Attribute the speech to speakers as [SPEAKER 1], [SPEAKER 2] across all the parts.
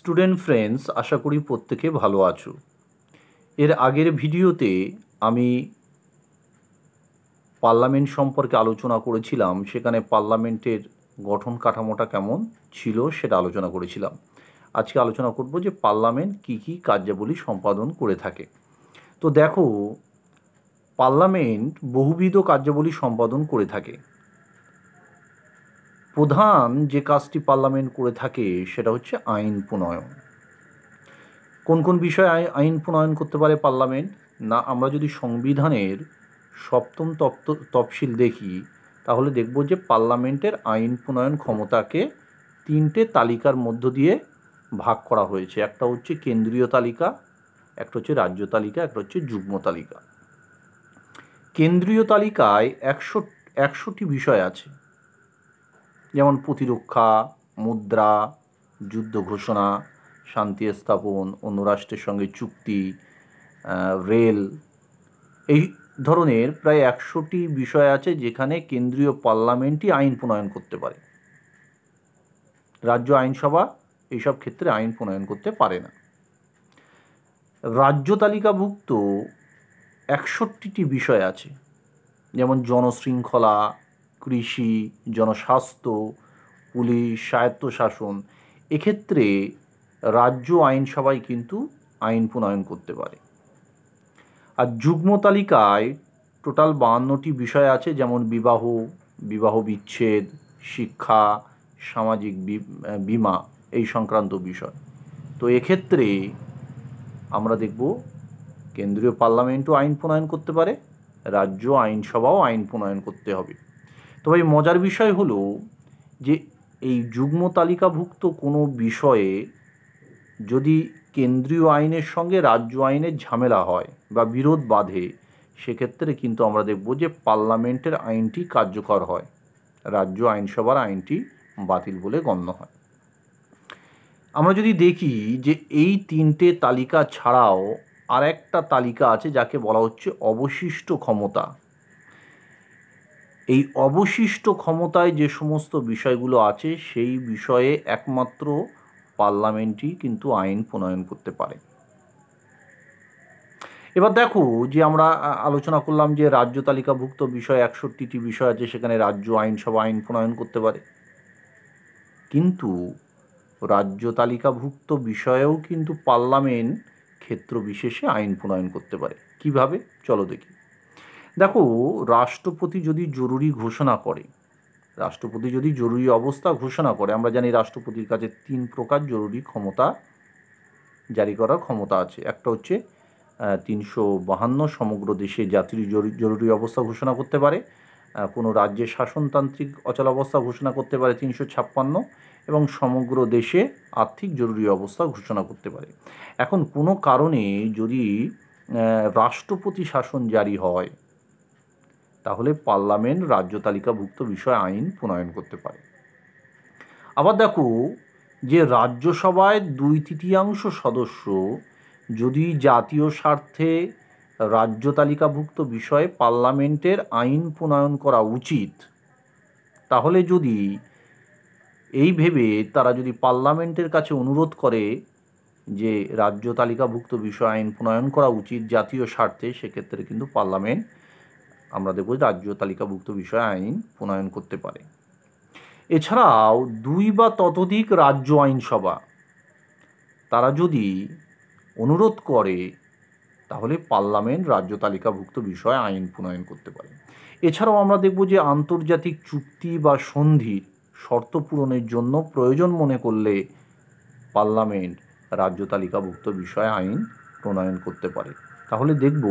[SPEAKER 1] Student friends, আশা করি প্রত্যেকে ভালো আছো। এর আগের ভিডিওতে আমি পার্লামেন্ট সম্পর্কে আলোচনা করেছিলাম। সেখানে পার্লামেন্টের গঠন কাঠামোটা কেমন ছিল সেটা আলোচনা করেছিলাম। আজকে আলোচনা করব যে পার্লামেন্ট কী কী কার্যাবলী সম্পাদন করে থাকে। তো দেখো, পার্লামেন্ট বহুবিধ কার্যাবলী সম্পাদন করে থাকে। প্রধান যে কাজটি পার্লামেন্ট করে থাকে সেটা হচ্ছে আইন প্রণয়ন। কোন কোন বিষয়ে আইন প্রণয়ন করতে পারে পার্লামেন্ট? না, আমরা যদি সংবিধানের সপ্তম তফসিল দেখি তাহলে দেখব যে পার্লামেন্টের আইন প্রণয়ন ক্ষমতাকে তিনটে তালিকার মধ্য দিয়ে ভাগ করা হয়েছে। একটা হচ্ছে কেন্দ্রীয় তালিকা, একটা হচ্ছে রাজ্য তালিকা, একটা হচ্ছে যুগ্ম তালিকা। কেন্দ্রীয় তালিকায় 100টি বিষয় আছে, যেমন প্রতিরক্ষা, মুদ্রা, যুদ্ধ ঘোষণা, শান্তি স্থাপন, অন্য রাষ্ট্রের সঙ্গে চুক্তি, রেল, এই ধরনের প্রায় 100টি বিষয় আছে যেখানে কেন্দ্রীয় পার্লামেন্টই আইন প্রণয়ন করতে পারে। রাজ্য আইনসভা এইসব ক্ষেত্রে আইন প্রণয়ন করতে পারে না। রাজ্য তালিকাভুক্ত 61টি বিষয় আছে, যেমন জনশৃঙ্খলা, কৃষি, জনস্বাস্থ্য, পুলিশ, স্বায়ত্তশাসন। এক্ষেত্রে রাজ্য আইনসভাই কিন্তু আইন প্রণয়ন করতে পারে। আর যুগ্ম তালিকায় টোটাল 52টি বিষয় আছে, যেমন বিবাহ বিচ্ছেদ, শিক্ষা, সামাজিক বীমা, এই সংক্রান্ত বিষয়। তো এক্ষেত্রে আমরা দেখব কেন্দ্রীয় পার্লামেন্টও আইন প্রণয়ন করতে পারে, রাজ্য আইনসভাও আইন প্রণয়ন করতে হবে। তবে মজার বিষয় হলো যে এই যুগ্ম তালিকাভুক্ত কোনো বিষয়ে যদি কেন্দ্রীয় আইনের সঙ্গে রাজ্য আইনের ঝামেলা হয় বা বিরোধ বাধে, সেক্ষেত্রে কিন্তু আমরা দেখব যে পার্লামেন্টের আইনটি কার্যকর হয়, রাজ্য আইনসভার আইনটি বাতিল বলে গণ্য হয়। আমরা যদি দেখি যে এই তিনটে তালিকা ছাড়াও আর একটা তালিকা আছে যাকে বলা হচ্ছে অবশিষ্ট ক্ষমতা। এই অবশিষ্ট ক্ষমতায় যে সমস্ত বিষয়গুলো আছে সেই বিষয়ে একমাত্র পার্লামেন্টই কিন্তু আইন প্রণয়ন করতে পারে। এবার দেখো যে আমরা আলোচনা করলাম যে রাজ্য তালিকাভুক্ত বিষয় 61টি বিষয় আছে, সেখানে রাজ্য আইনসভা আইন প্রণয়ন করতে পারে। কিন্তু রাজ্য তালিকাভুক্ত বিষয়েও কিন্তু পার্লামেন্ট ক্ষেত্র বিশেষে আইন প্রণয়ন করতে পারে। কিভাবে? চলো দেখি। দেখো, রাষ্ট্রপতি যদি জরুরি ঘোষণা করে, রাষ্ট্রপতি যদি জরুরি অবস্থা ঘোষণা করে, আমরা জানি রাষ্ট্রপতির কাছে 3 প্রকার জরুরি ক্ষমতা জারি করার ক্ষমতা আছে। একটা হচ্ছে 352 সমগ্র দেশে জাতীয় জরুরি অবস্থা ঘোষণা করতে পারে, কোনো রাজ্যে শাসনতান্ত্রিক অচলাবস্থা ঘোষণা করতে পারে 356, এবং সমগ্র দেশে আর্থিক জরুরি অবস্থা ঘোষণা করতে পারে। এখন কোনো কারণে যদি রাষ্ট্রপতি শাসন জারি হয় তাহলে পার্লামেন্ট রাজ্য তালিকাভুক্ত বিষয় আইন প্রণয়ন করতে পারে। আবার দেখো যে রাজ্যসভায় 2/3 সদস্য যদি জাতীয় স্বার্থে রাজ্য তালিকাভুক্ত বিষয়ে পার্লামেন্টের আইন প্রণয়ন করা উচিত, তাহলে যদি এই ভেবে তারা যদি পার্লামেন্টের কাছে অনুরোধ করে যে রাজ্য তালিকাভুক্ত বিষয় আইন প্রণয়ন করা উচিত জাতীয় স্বার্থে, সেক্ষেত্রে কিন্তু পার্লামেন্ট আমরা দেখব রাজ্য তালিকাভুক্ত বিষয় আইন প্রণয়ন করতে পারে। এছাড়াও 2 বা ততোধিক রাজ্য আইনসভা তারা যদি অনুরোধ করে তাহলে পার্লামেন্ট রাজ্য তালিকাভুক্ত বিষয়ে আইন প্রণয়ন করতে পারে। এছাড়াও আমরা দেখব যে আন্তর্জাতিক চুক্তি বা সন্ধির শর্ত পূরণের জন্য প্রয়োজন মনে করলে পার্লামেন্ট রাজ্য তালিকাভুক্ত বিষয়ে আইন প্রণয়ন করতে পারে। তাহলে দেখব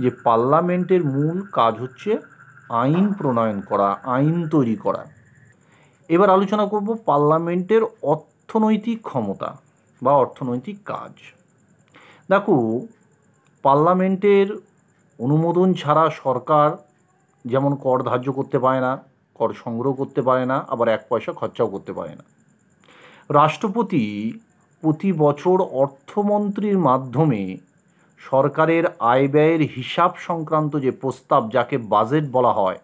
[SPEAKER 1] যে পার্লামেন্টের মূল কাজ হচ্ছে আইন প্রণয়ন করা, আইন তৈরি করা। এবার আলোচনা করব পার্লামেন্টের অর্থনৈতিক ক্ষমতা বা অর্থনৈতিক কাজ। দেখো, পার্লামেন্টের অনুমোদন ছাড়া সরকার যেমন কর ধার্য করতে পারে না, কর সংগ্রহ করতে পারে না, আবার 1 পয়সা খরচাও করতে পারে না। রাষ্ট্রপতি প্রতি বছর অর্থমন্ত্রীর মাধ্যমে সরকারের আয় ব্যয়ের হিসাব সংক্রান্ত যে প্রস্তাব, যাকে বাজেট বলা হয়,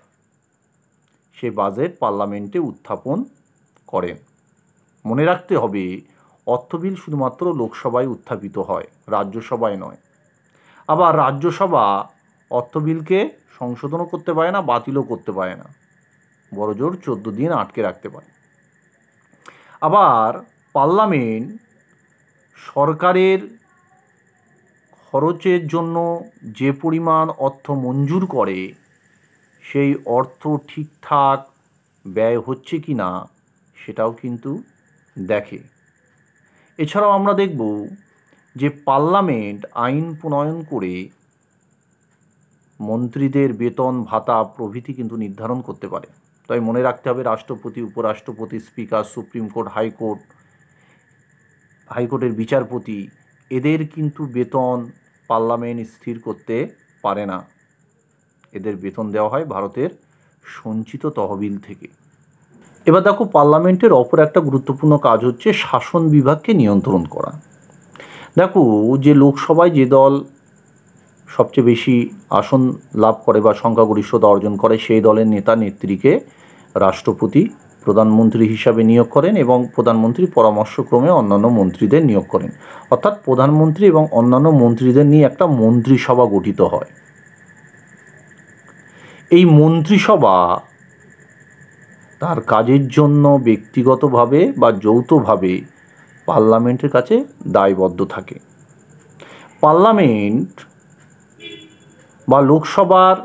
[SPEAKER 1] সে বাজেট পার্লামেন্টে উত্থাপন করেন। মনে রাখতে হবে, অর্থ বিল শুধুমাত্র লোকসভায় উত্থাপিত হয়, রাজ্যসভায় নয়। আবার রাজ্যসভা অর্থ বিলকে সংশোধনও করতে পারে না, বাতিলও করতে পারে না, বড়জোর 14 দিন আটকে রাখতে পারে। আবার পার্লামেন্ট সরকারের খরচের জন্য যে পরিমাণ অর্থ মঞ্জুর করে সেই অর্থ ঠিকঠাক ব্যয় হচ্ছে কি না সেটাও কিন্তু দেখে। এছাড়াও আমরা দেখব যে পার্লামেন্ট আইন প্রণয়ন করে মন্ত্রীদের বেতন ভাতা প্রভৃতি কিন্তু নির্ধারণ করতে পারে। তাই মনে রাখতে হবে রাষ্ট্রপতি, উপরাষ্ট্রপতি, স্পিকার, সুপ্রিম কোর্ট, হাইকোর্টের বিচারপতি এদের কিন্তু বেতন পার্লামেন্ট স্থির করতে পারে না। এদের বেতন দেওয়া হয় ভারতের সঞ্চিত তহবিল থেকে। এবার দেখো, পার্লামেন্টের অপর একটা গুরুত্বপূর্ণ কাজ হচ্ছে শাসন বিভাগকে নিয়ন্ত্রণ করা। দেখো, যে লোকসভায় যে দল সবচেয়ে বেশি আসন লাভ করে বা সংখ্যাগরিষ্ঠতা অর্জন করে সেই দলের নেতা নেত্রীকে রাষ্ট্রপতি প্রধানমন্ত্রী হিসাবে নিয়োগ করেন এবং প্রধানমন্ত্রী পরামর্শক্রমে অন্যান্য মন্ত্রীদের নিয়োগ করেন। অর্থাৎ প্রধানমন্ত্রী এবং অন্যান্য মন্ত্রীদের নিয়ে একটা মন্ত্রিসভা গঠিত হয়। এই মন্ত্রিসভা তার কাজের জন্য ব্যক্তিগতভাবে বা যৌথভাবে পার্লামেন্টের কাছে দায়বদ্ধ থাকে। পার্লামেন্ট বা লোকসভার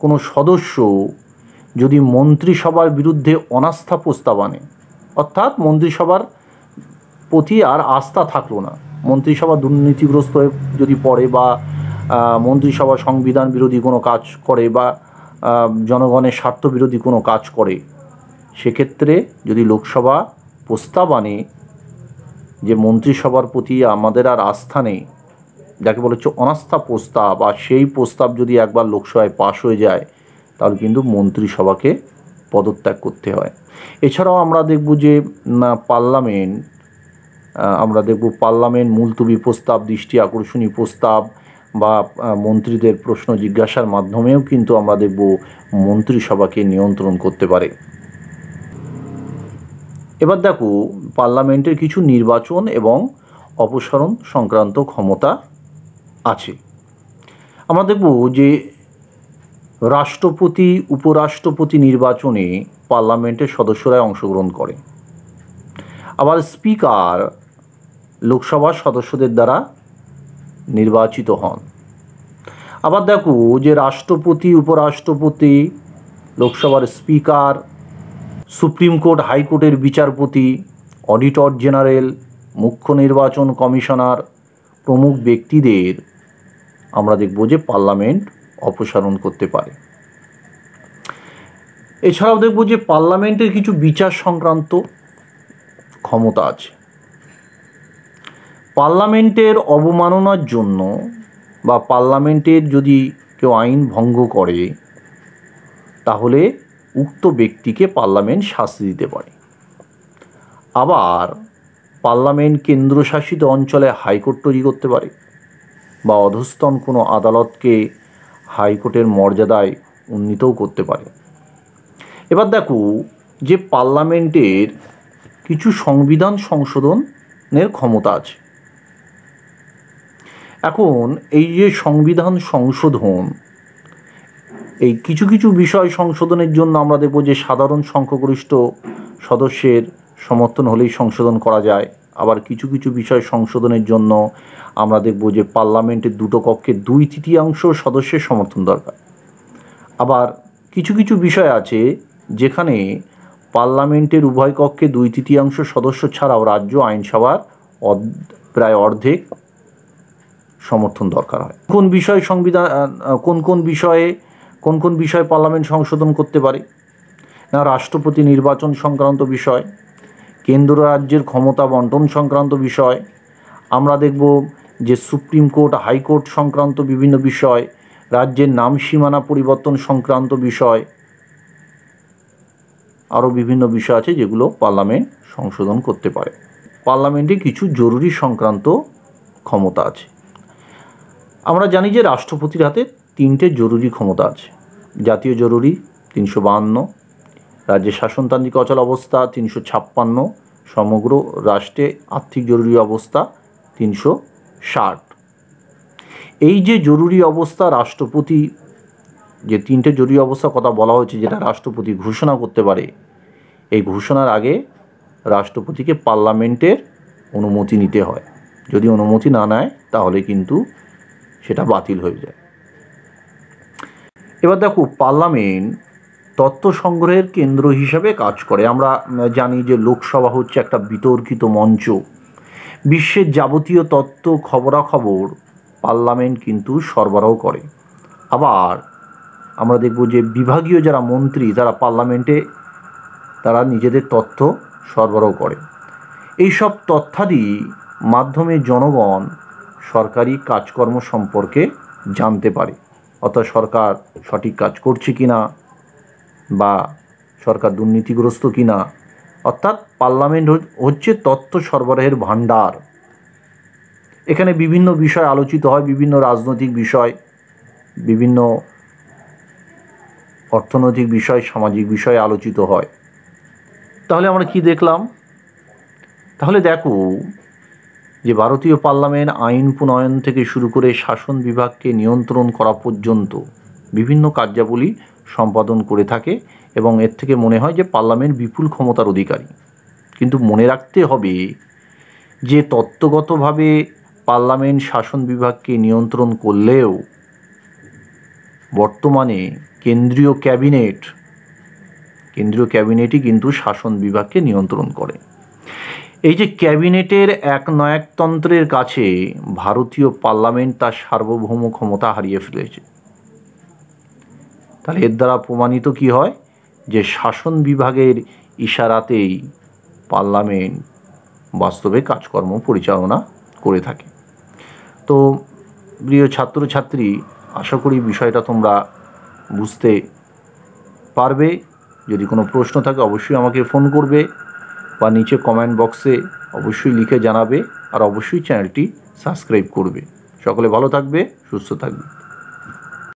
[SPEAKER 1] কোনো সদস্য যদি মন্ত্রিসভার বিরুদ্ধে অনাস্থা প্রস্তাব আনে, অর্থাৎ মন্ত্রিসভার প্রতি আর আস্থা থাকলো না, মন্ত্রিসভা দুর্নীতিগ্রস্ত হয়ে যদি পড়ে বা মন্ত্রিসভা সংবিধান বিরোধী কোনো কাজ করে বা জনগণের স্বার্থ বিরোধী কোনো কাজ করে, সেক্ষেত্রে যদি লোকসভা প্রস্তাব আনে যে মন্ত্রিসভার প্রতি আমাদের আর আস্থা নেই, যাকে বলা হচ্ছে অনাস্থা প্রস্তাব, আর সেই প্রস্তাব যদি একবার লোকসভায় পাশ হয়ে যায় তাহলে কিন্তু মন্ত্রিসভাকে পদত্যাগ করতে হয়। এছাড়াও আমরা দেখব যে পার্লামেন্ট মুলতবি প্রস্তাব, দৃষ্টি আকর্ষণী প্রস্তাব বা মন্ত্রীদের প্রশ্ন জিজ্ঞাসার মাধ্যমেও কিন্তু আমরা দেখব মন্ত্রিসভাকে নিয়ন্ত্রণ করতে পারে। এবার দেখো, পার্লামেন্টের কিছু নির্বাচন এবং অপসারণ সংক্রান্ত ক্ষমতা আছে। আমরা দেখব যে রাষ্ট্রপতি, উপরাষ্ট্রপতি নির্বাচনে পার্লামেন্টের সদস্যরাই অংশগ্রহণ করে। আবার স্পিকার লোকসভার সদস্যদের দ্বারা নির্বাচিত হন। আবার দেখো যে রাষ্ট্রপতি, উপরাষ্ট্রপতি, লোকসভার স্পিকার, সুপ্রিম কোর্ট, হাইকোর্টের বিচারপতি, অডিটর জেনারেল, মুখ্য নির্বাচন কমিশনার প্রমুখ ব্যক্তিদের আমরা দেখব যে পার্লামেন্ট অপসারণ করতে পারে। এছাড়াও দেখব যে পার্লামেন্টের কিছু বিচার সংক্রান্ত ক্ষমতা আছে। পার্লামেন্টের অবমাননার জন্য বা পার্লামেন্টের যদি কেউ আইন ভঙ্গ করে তাহলে উক্ত ব্যক্তিকে পার্লামেন্ট শাস্তি দিতে পারে। আবার পার্লামেন্ট কেন্দ্রশাসিত অঞ্চলে হাইকোর্ট তৈরি করতে পারে বা অধস্তন কোনো আদালতকে হাইকোর্টের মর্যাদায় উন্নীতও করতে পারে। এবার দেখো যে পার্লামেন্টের কিছু সংবিধান সংশোধনের ক্ষমতা আছে। এখন এই যে সংবিধান সংশোধন, এই কিছু কিছু বিষয় সংশোধনের জন্য আমরা দেখব যে সাধারণ সংখ্যাগরিষ্ঠ সদস্যের সমর্থন হলেই সংশোধন করা যায়। আবার কিছু কিছু বিষয় সংশোধনের জন্য আমরা দেখব যে পার্লামেন্টের দুটো কক্ষে 2/3 সদস্যের সমর্থন দরকার। আবার কিছু কিছু বিষয় আছে যেখানে পার্লামেন্টের উভয় কক্ষে 2/3 সদস্য ছাড়াও রাজ্য আইনসভার প্রায় অর্ধেক সমর্থন দরকার হয়। কোন বিষয়ে পার্লামেন্ট সংশোধন করতে পারে না, রাষ্ট্রপতি নির্বাচন সংক্রান্ত বিষয়, কেন্দ্র রাজ্যের ক্ষমতা বন্টন সংক্রান্ত বিষয়, আমরা দেখব যে সুপ্রিম কোর্ট, হাইকোর্ট সংক্রান্ত বিভিন্ন বিষয়, রাজ্যের নাম সীমানা পরিবর্তন সংক্রান্ত বিষয়, আরও বিভিন্ন বিষয় আছে যেগুলো পার্লামেন্ট সংশোধন করতে পারে। পার্লামেন্টে কিছু জরুরি সংক্রান্ত ক্ষমতা আছে। আমরা জানি যে রাষ্ট্রপতির হাতে 3টে জরুরি ক্ষমতা আছে। জাতীয় জরুরি 352, রাজ্যের শাসনতান্ত্রিক অচল অবস্থা 356, সমগ্র রাষ্ট্রে আর্থিক জরুরি অবস্থা 360। এই যে জরুরি অবস্থা রাষ্ট্রপতি, যে 3টে জরুরি অবস্থার কথা বলা হয়েছে যেটা রাষ্ট্রপতি ঘোষণা করতে পারে, এই ঘোষণার আগে রাষ্ট্রপতিকে পার্লামেন্টের অনুমতি নিতে হয়। যদি অনুমতি না নেয় তাহলে কিন্তু সেটা বাতিল হয়ে যায়। এবার দেখো, পার্লামেন্ট তথ্য সংগ্রহের কেন্দ্র হিসাবে কাজ করে। আমরা জানি যে লোকসভা হচ্ছে একটা বিতর্কিত মঞ্চ। বিশ্বের যাবতীয় তথ্য খবরাখবর পার্লামেন্ট কিন্তু সরবরাহ করে। আবার আমরা দেখব যে বিভাগীয় যারা মন্ত্রী তারা পার্লামেন্টে তারা নিজেদের তথ্য সরবরাহ করে। এইসব তথ্যাদি মাধ্যমে জনগণ সরকারি কাজকর্ম সম্পর্কে জানতে পারে, অর্থাৎ সরকার সঠিক কাজ করছে কিনা বা সরকার দুর্নীতিগ্রস্ত কিনা। অর্থাৎ পার্লামেন্ট হচ্ছে তথ্য সরবরাহের ভাণ্ডার। এখানে বিভিন্ন বিষয় আলোচিত হয়, বিভিন্ন রাজনৈতিক বিষয়, বিভিন্ন অর্থনৈতিক বিষয়, সামাজিক বিষয় আলোচিত হয়। তাহলে আমরা কি দেখলাম? তাহলে দেখো যে ভারতীয় পার্লামেন্ট আইন প্রণয়ন থেকে শুরু করে শাসন বিভাগকে নিয়ন্ত্রণ করা পর্যন্ত বিভিন্ন কার্যাবলী সম্পাদন করে থাকে এবং এর থেকে মনে হয় যে পার্লামেন্ট বিপুল ক্ষমতার অধিকারী। কিন্তু মনে রাখতে হবে যে তত্ত্বগতভাবে পার্লামেন্ট শাসন বিভাগকে নিয়ন্ত্রণ করলেও বর্তমানে কেন্দ্রীয় ক্যাবিনেটই কিন্তু শাসন বিভাগকে নিয়ন্ত্রণ করে। এই যে ক্যাবিনেটের একনায়কতন্ত্রের কাছে ভারতীয় পার্লামেন্ট তার সার্বভৌম ক্ষমতা হারিয়ে ফেলেছে। তাহলে এর দ্বারা প্রমাণিত কি হয়? যে শাসন বিভাগের ইশারাতেই পার্লামেন্ট বাস্তবে কাজকর্ম পরিচালনা করে থাকে। তো প্রিয় ছাত্রছাত্রী, আশা করি বিষয়টা তোমরা বুঝতে পারবে। যদি কোনো প্রশ্ন থাকে অবশ্যই আমাকে ফোন করবে বা নিচে কমেন্ট বক্সে অবশ্যই লিখে জানাবে, আর অবশ্যই চ্যানেলটি সাবস্ক্রাইব করবে। সকলে ভালো থাকবে, সুস্থ থাকবে।